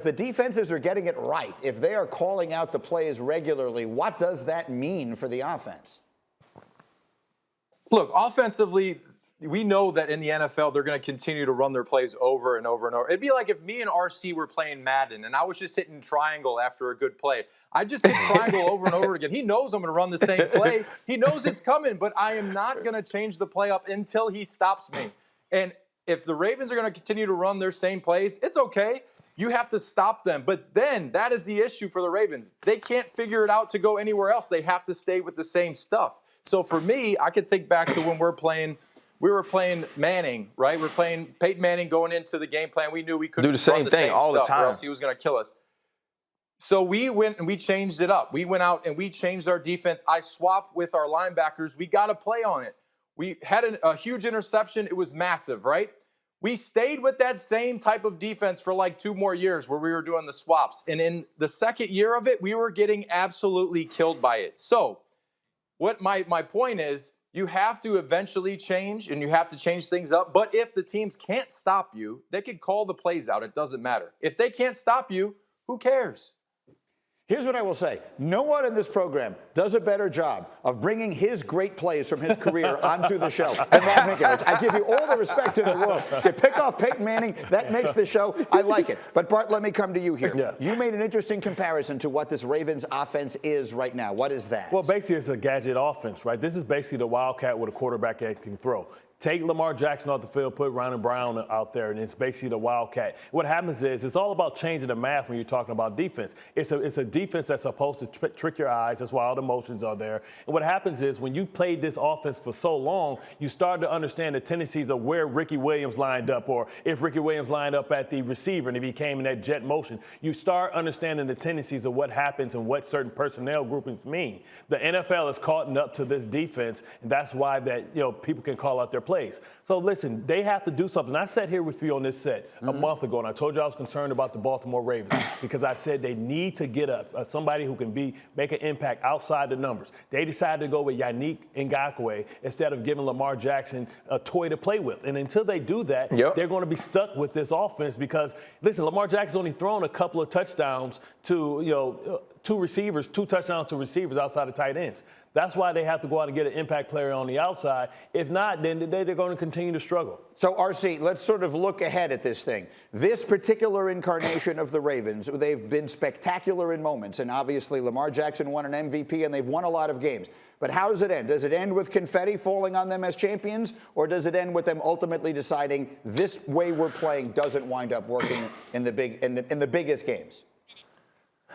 The defenses are getting it right. If they are calling out the plays regularly, what does that mean for the offense? Look, offensively, we know that in the NFL, they're going to continue to run their plays over and over and over. It'd be like if me and RC were playing Madden and I was just hitting triangle after a good play. I just hit triangle over and over again. He knows I'm going to run the same play. He knows it's coming, but I am not going to change the play up until he stops me. And if the Ravens are going to continue to run their same plays, it's okay. You have to stop them. But then that is the issue for the Ravens. They can't figure it out to go anywhere else. They have to stay with the same stuff. So for me, I could think back to when we were playing Manning, right? We're playing Peyton Manning going into the game plan. We knew we couldn't do the same thing all the time, or else he was going to kill us. So we went and we changed it up. We went out and we changed our defense. I swapped with our linebackers. We got a play on it. We had a huge interception. It was massive, right? We stayed with that same type of defense for like 2 more years where we were doing the swaps. And in the second year of it, we were getting absolutely killed by it. So what my point is, you have to eventually change and you have to change things up. But if the teams can't stop you, they could call the plays out. It doesn't matter. If they can't stop you, who cares? Here's what I will say. No one in this program does a better job of bringing his great plays from his career onto the show than Rob Minkovich. I give you all the respect in the world. You pick off Peyton Manning, that makes the show. I like it. But, Bart, let me come to you here. Yeah. You made an interesting comparison to what this Ravens offense is right now. What is that? Well, basically, it's a gadget offense, right? This is basically the wildcat with a quarterback that can throw. Take Lamar Jackson off the field, put Ronald Brown out there, and it's basically the wildcat. What happens is it's all about changing the math when you're talking about defense. It's a defense that's supposed to trick your eyes. That's why all the motions are there. And what happens is when you've played this offense for so long, you start to understand the tendencies of where Ricky Williams lined up, or if Ricky Williams lined up at the receiver and he became in that jet motion. You start understanding the tendencies of what happens and what certain personnel groupings mean. The NFL is caught up to this defense, and that's why that people can call out their plays. So listen, they have to do something. I sat here with you on this set a month ago, and I told you I was concerned about the Baltimore Ravens because I said they need to get somebody who can make an impact outside the numbers. They decided to go with Yannick Ngakoue instead of giving Lamar Jackson a toy to play with. And until they do that, they're going to be stuck with this offense because, listen, Lamar Jackson's only thrown a couple of touchdowns to, two touchdowns to receivers outside of tight ends. That's why they have to go out and get an impact player on the outside. If not, then they're going to continue to struggle. So, RC, let's sort of look ahead at this thing. This particular incarnation of the Ravens, they've been spectacular in moments, and obviously Lamar Jackson won an MVP, and they've won a lot of games. But how does it end? Does it end with confetti falling on them as champions, or does it end with them ultimately deciding this way we're playing doesn't wind up working in the biggest games?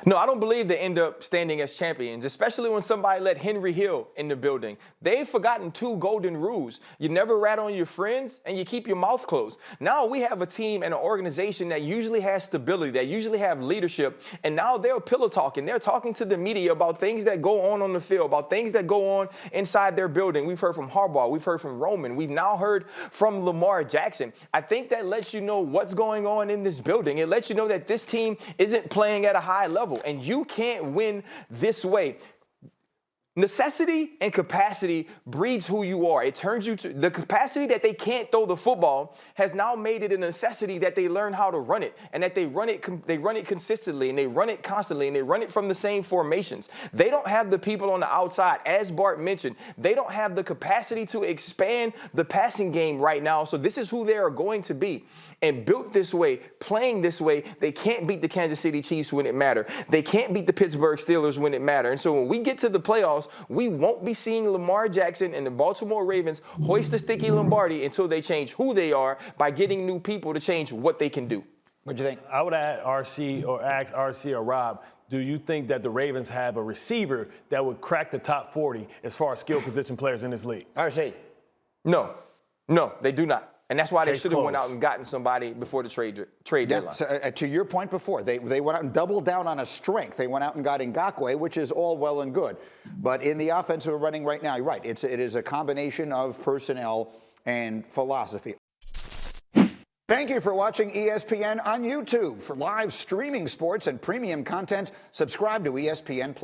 No, I don't believe they end up standing as champions, especially when somebody let Henry Hill in the building. They've forgotten 2 golden rules. You never rat on your friends and you keep your mouth closed. Now we have a team and an organization that usually has stability, that usually have leadership, and now they're pillow talking. They're talking to the media about things that go on the field, about things that go on inside their building. We've heard from Harbaugh. We've heard from Roman. We've now heard from Lamar Jackson. I think that lets you know what's going on in this building. It lets you know that this team isn't playing at a high level. And you can't win this way. Necessity and capacity breeds who you are. It turns you to the capacity that they can't throw the football has now made it a necessity that they learn how to run it, and that they run it consistently, and they run it constantly, and they run it from the same formations. They don't have the people on the outside, as Bart mentioned. They don't have the capacity to expand the passing game right now. So this is who they are going to be. And built this way, playing this way, they can't beat the Kansas City Chiefs when it matters. They can't beat the Pittsburgh Steelers when it matters. And so when we get to the playoffs, we won't be seeing Lamar Jackson and the Baltimore Ravens hoist the sticky Lombardi until they change who they are by getting new people to change what they can do. What do you think? I would ask RC or Rob, do you think that the Ravens have a receiver that would crack the top 40 as far as skill position players in this league? RC. No, they do not. And that's why they should have went out and gotten somebody before the trade deadline. So, to your point before, they went out and doubled down on a strength. They went out and got Ngakoue, which is all well and good. But in the offense we're running right now, you're right. It is a combination of personnel and philosophy. Thank you for watching ESPN on YouTube. For live streaming sports and premium content, subscribe to ESPN+.